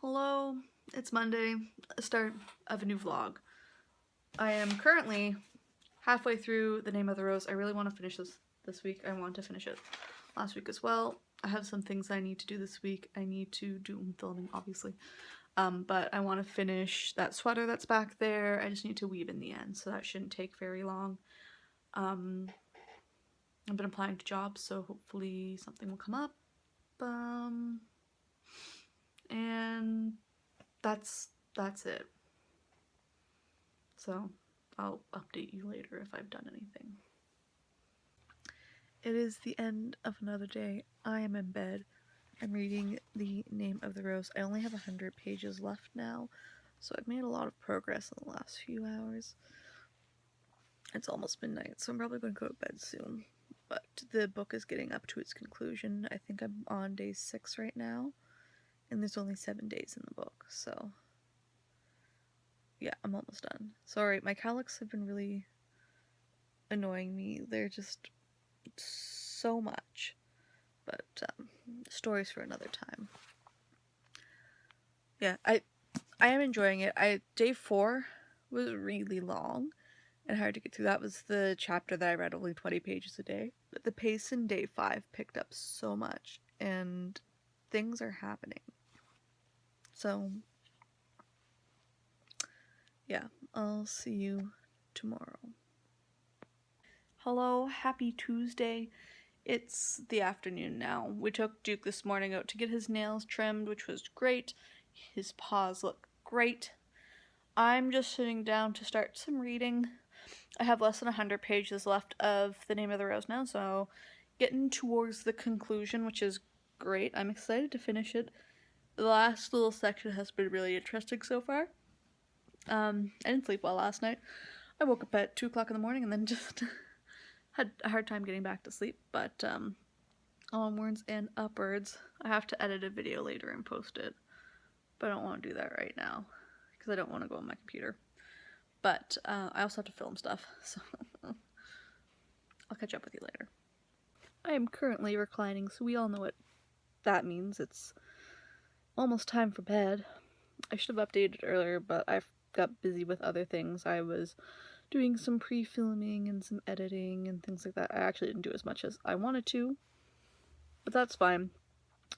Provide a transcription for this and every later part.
Hello, it's Monday, start of a new vlog. I am currently halfway through The Name of the Rose. I really want to finish this week. I want to finish it last week as well. I have some things I need to do this week. I need to do filming, obviously. But I want to finish that sweater that's back there. I just need to weave in the end, so that shouldn't take very long. I've been applying to jobs, so hopefully something will come up. And that's it. So I'll update you later if I've done anything. It is the end of another day. I am in bed. I'm reading The Name of the Rose. I only have 100 pages left now, so I've made a lot of progress in the last few hours. It's almost midnight, so I'm probably going to go to bed soon. But the book is getting up to its conclusion. I think I'm on day 6 right now, and there's only 7 days in the book, so yeah, I'm almost done. Sorry, my cowlicks have been really annoying me. They're just so much. But stories for another time. Yeah, I am enjoying it. Day 4 was really long and hard to get through. That was the chapter that I read only 20 pages a day. But the pace in day 5 picked up so much and things are happening. So yeah, I'll see you tomorrow. Hello, happy Tuesday. It's the afternoon now. We took Duke this morning out to get his nails trimmed, which was great. His paws look great. I'm just sitting down to start some reading. I have less than 100 pages left of The Name of the Rose now, so getting towards the conclusion, which is great. I'm excited to finish it. The last little section has been really interesting so far. I didn't sleep well last night. I woke up at 2 o'clock in the morning and then just had a hard time getting back to sleep, but onwards and upwards. I have to edit a video later and post it, but I don't want to do that right now because I don't want to go on my computer. But I also have to film stuff, so I'll catch up with you later. I am currently reclining, so we all know what that means. It's almost time for bed. I should have updated earlier, but I got busy with other things. I was doing some pre-filming and some editing and things like that. I actually didn't do as much as I wanted to, but that's fine.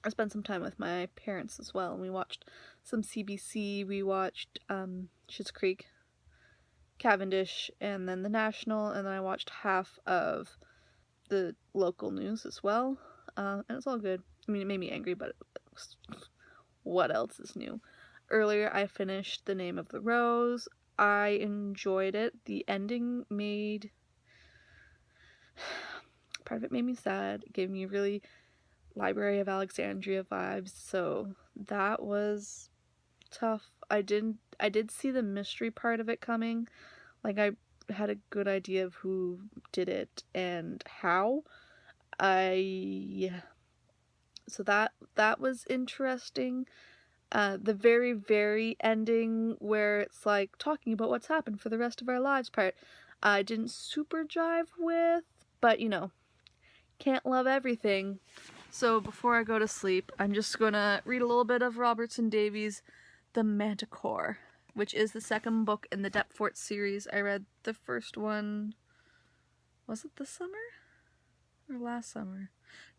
I spent some time with my parents as well, and we watched some CBC, we watched Schitt's Creek, Cavendish, and then the National, and then I watched half of the local news as well, and it's all good. I mean, it made me angry, but what else is new? Earlier I finished The Name of the Rose. I enjoyed it. The ending part of it made me sad. It gave me really Library of Alexandria vibes, so that was tough. I did see the mystery part of it coming. Like, I had a good idea of who did it and how. So that was interesting. The very, very ending where it's like talking about what's happened for the rest of our lives part, I didn't super jive with, but you know, can't love everything. So before I go to sleep, I'm just gonna read a little bit of Robertson Davies' The Manticore, which is the second book in the Deptford series. I read the first one, was it this summer? Or last summer?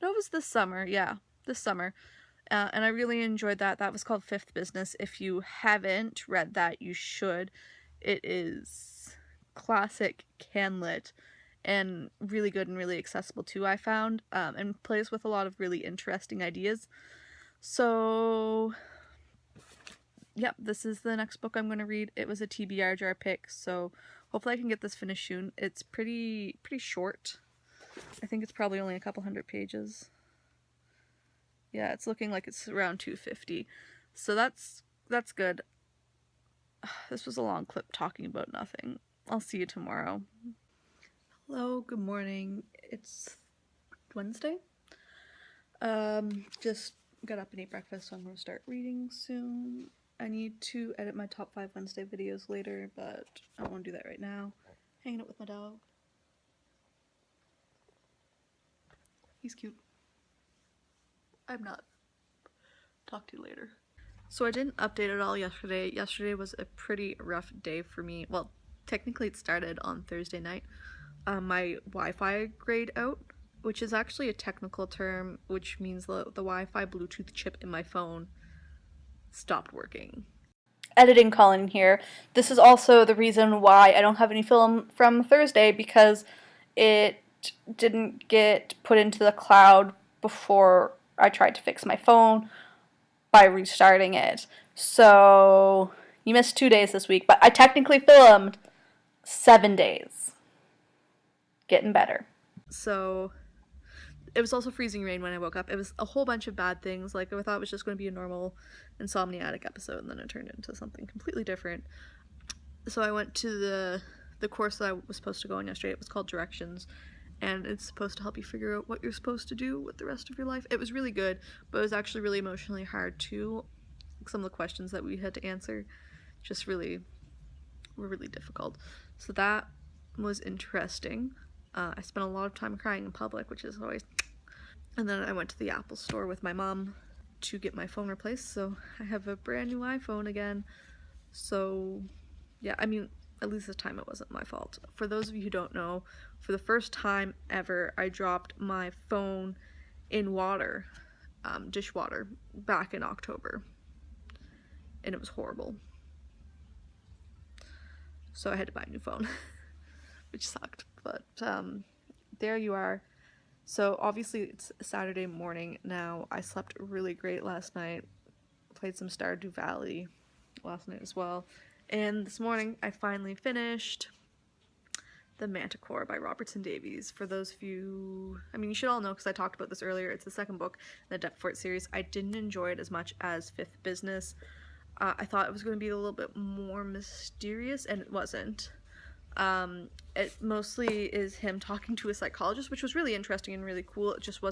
No, it was this summer, yeah, this summer. And I really enjoyed that. That was called Fifth Business. If you haven't read that, you should. It is classic Canlit and really good and really accessible too, I found, and plays with a lot of really interesting ideas. So yep, this is the next book I'm going to read. It was a TBR jar pick, so hopefully I can get this finished soon. It's pretty short. I think it's probably only a couple hundred pages. Yeah, it's looking like it's around 250. So that's good. This was a long clip talking about nothing. I'll see you tomorrow. Hello, good morning. It's Wednesday. Just got up and ate breakfast, so I'm going to start reading soon. I need to edit my top 5 Wednesday videos later, but I don't want to do that right now. Hanging out with my dog. He's cute. I'm not. Talk to you later. So I didn't update at all yesterday. Yesterday was a pretty rough day for me. Well, technically it started on Thursday night. My Wi-Fi grayed out, which is actually a technical term, which means the Wi-Fi Bluetooth chip in my phone stopped working. Editing Colin here. This is also the reason why I don't have any film from Thursday, because it didn't get put into the cloud before I tried to fix my phone by restarting it. So you missed 2 days this week, but I technically filmed 7 days. Getting better. So it was also freezing rain when I woke up. It was a whole bunch of bad things. Like, I thought it was just going to be a normal Insomniatic episode, and then it turned into something completely different. So I went to the course that I was supposed to go on yesterday. It was called Directions, and it's supposed to help you figure out what you're supposed to do with the rest of your life. It was really good, but it was actually really emotionally hard too. Some of the questions that we had to answer just really were really difficult. So that was interesting. I spent a lot of time crying in public, which is always... And then I went to the Apple store with my mom to get my phone replaced, so I have a brand new iPhone again. So yeah, I mean, at least this time it wasn't my fault. For those of you who don't know, for the first time ever, I dropped my phone in water, dishwater, back in October, and it was horrible. So I had to buy a new phone, which sucked, but there you are. So obviously it's Saturday morning now. I slept really great last night. Played some Stardew Valley last night as well. And this morning I finally finished The Manticore by Robertson Davies. For those of you, I mean, you should all know because I talked about this earlier, it's the second book in the Deptford series. I didn't enjoy it as much as Fifth Business. I thought it was going to be a little bit more mysterious, and it wasn't. It mostly is him talking to a psychologist, which was really interesting and really cool. It just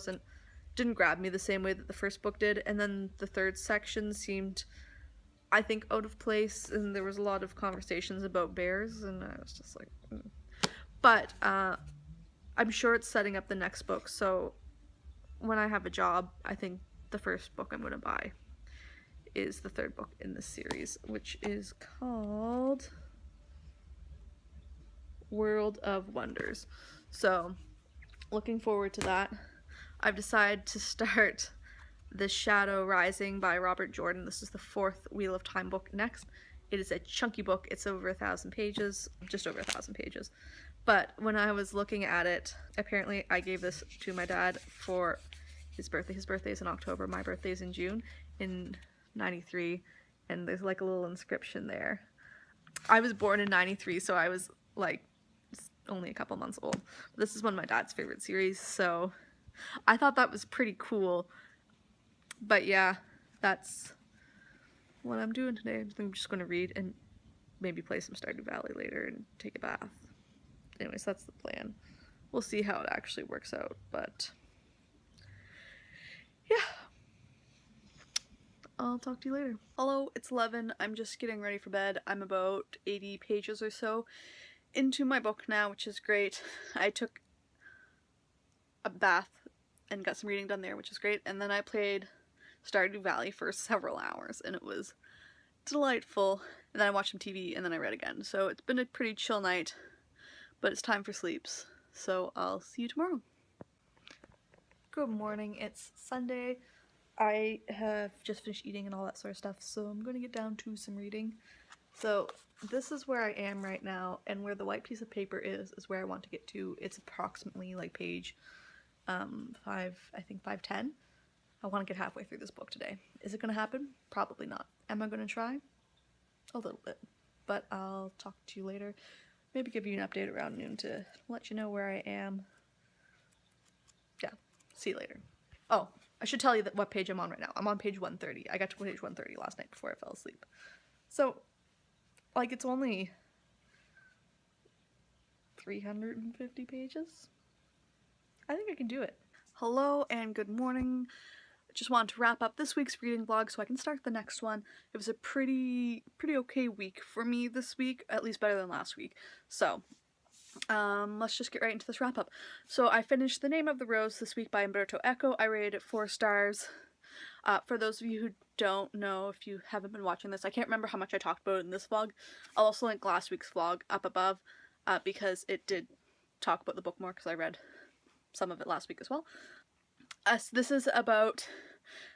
didn't grab me the same way that the first book did. And then the third section seemed, I think, out of place, and there was a lot of conversations about bears, and I was just like, But I'm sure it's setting up the next book, so when I have a job, I think the first book I'm going to buy is the third book in this series, which is called World of Wonders. So, looking forward to that. I've decided to start The Shadow Rising by Robert Jordan. This is the fourth Wheel of Time book next. It is a chunky book. It's over 1,000 pages, just over 1,000 pages. But when I was looking at it, apparently I gave this to my dad for his birthday. His birthday is in October. My birthday is in June, in 93, and there's like a little inscription there. I was born in 93, so I was like only a couple months old. This is one of my dad's favorite series, so I thought that was pretty cool. But yeah, that's what I'm doing today. I'm just going to read and maybe play some Stardew Valley later and take a bath. Anyways, that's the plan. We'll see how it actually works out, but yeah. I'll talk to you later. Hello, it's 11. I'm just getting ready for bed. I'm about 80 pages or so into my book now, which is great. I took a bath and got some reading done there, which is great, and then I played Stardew Valley for several hours, and it was delightful. And then I watched some TV, and then I read again. So it's been a pretty chill night, but it's time for sleeps. So I'll see you tomorrow. Good morning, it's Sunday. I have just finished eating and all that sort of stuff, so I'm going to get down to some reading. So this is where I am right now, and where the white piece of paper is where I want to get to. It's approximately like page 510. I want to get halfway through this book today. Is it going to happen? Probably not. Am I going to try? A little bit. But I'll talk to you later. Maybe give you an update around noon to let you know where I am. Yeah, see you later. Oh, I should tell you what page I'm on right now. I'm on page 130. I got to page 130 last night before I fell asleep. So, like, it's only 350 pages. I think I can do it. Hello and good morning. I just wanted to wrap up this week's reading vlog so I can start the next one. It was a pretty okay week for me this week, at least better than last week. So, let's just get right into this wrap up. So I finished The Name of the Rose this week by Umberto Eco. I rated it 4 stars. For those of you who don't know, if you haven't been watching this, I can't remember how much I talked about it in this vlog. I'll also link last week's vlog up above, because it did talk about the book more, because I read some of it last week as well. So this is about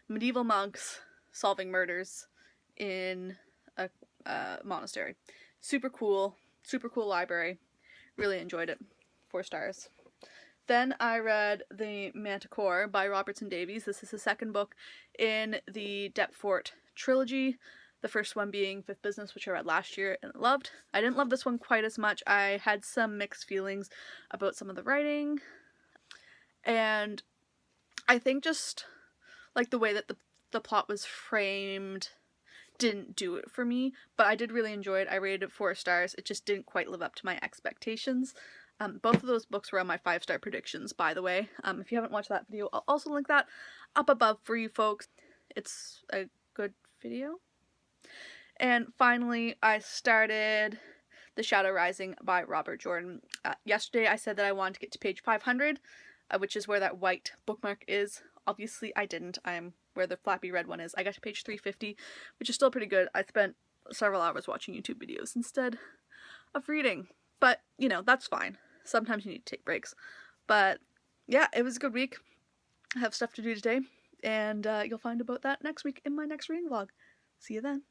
medieval monks solving murders in a monastery. Super cool library. Really enjoyed it. 4 stars. Then I read The Manticore by Robertson Davies. This is the second book in the Deptford trilogy. The first one being Fifth Business, which I read last year and loved. I didn't love this one quite as much. I had some mixed feelings about some of the writing. And I think just like the way that the plot was framed didn't do it for me, but I did really enjoy it. I rated it 4 stars. It just didn't quite live up to my expectations. Both of those books were on my 5-star predictions, by the way. If you haven't watched that video, I'll also link that up above for you folks. It's a good video. And finally, I started The Shadow Rising by Robert Jordan. Yesterday I said that I wanted to get to page 500, which is where that white bookmark is. Obviously I didn't. I'm where the flappy red one is. I got to page 350, which is still pretty good. I spent several hours watching YouTube videos instead of reading. But, you know, that's fine. Sometimes you need to take breaks. But, yeah, it was a good week. I have stuff to do today. And you'll find about that next week in my next reading vlog. See you then.